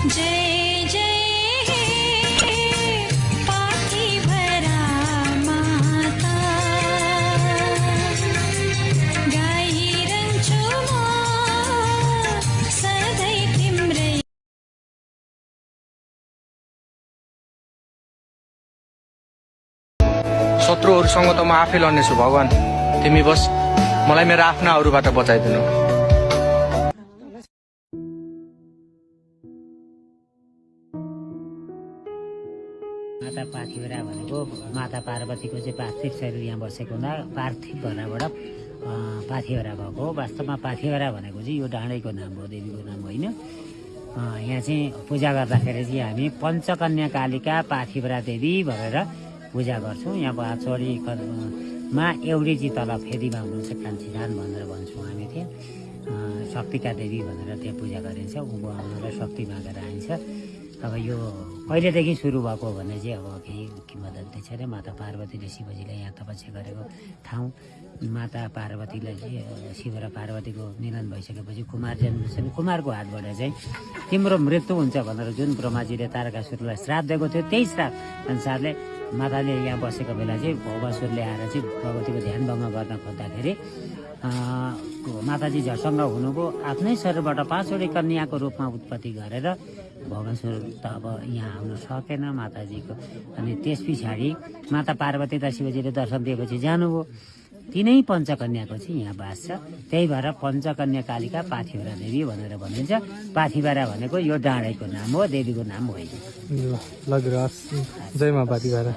जय जय हे पार्थिवरा माता गाइरहन्छु म सधैँ तिम्रै। शत्रुहरूसँग त म आफै लड्नेछु भगवान्, तिमी बस मलाई मेरो आफ्नाहरूबाट बचाइदिनु। माता पार्थिवरा भनेको माता पार्वतीको चाहिँ पार्थिव शरीर यहाँ बसेको हुँदा पार्थिवराबाट पार्थिवरा भएको। वास्तवमा पार्थिवरा भनेको चाहिँ यो डाँडैको नाम हो, देवीको नाम होइन। यहाँ चाहिँ पूजा गर्दाखेरि चाहिँ हामी पञ्चकन्या कालिका पार्थिवरा देवी भनेर पूजा गर्छौँ। यहाँ पाँचवटीमा एउटी चाहिँ तल फेदीमा हुनुहुन्छ कान्छीधान भनेर भन्छौँ हामी त्यहाँ। शक्तिका देवी भनेर त्यहाँ पूजा गरिन्छ। उँभो आउनलाई शक्ति मागेर आइन्छ। अब यो कहिलेदेखि सुरु भएको भने चाहिँ अब केही किंवदन्ती छ अरे। माता पार्वतीले शिवजीलाई यहाँ तपस्या गरेको ठाउँ। माता पार्वतीलाई चाहिँ शिव र पार्वतीको मिलन भइसकेपछि कुमार जन्मिन्छन्। कुमारको हातबाट चाहिँ तिम्रो मृत्यु हुन्छ भनेर जुन ब्रह्माजीले तारकासुरलाई श्राप दिएको थियो, त्यही श्राप अनुसारले माताले यहाँ बसेको बेला चाहिँ भौमासुरले आएर चाहिँ भगवतीको ध्यान भङ्ग गर्न खोज्दाखेरि माताजी झसङ्ग हुनुभयो। आफ्नै शरीरबाट पाँचवटी कन्याको रूपमा उत्पत्ति गरेर भौमासुर त अब यहाँ आउन सकेन माताजीको। अनि त्यस पछाडि माता पार्वती त शिवजीले दर्शन दिएपछि जानुभयो। तिनै पञ्चकन्याको चाहिँ यहाँ बास छ। त्यही भएर पञ्चकन्या कालिका पार्थिवरा देवी भनेर भनिन्छ। पार्थिवरा भनेको यो डाँडैको नाम हो, देवीको नाम होइन। ल, जय मा पार्थिवरा।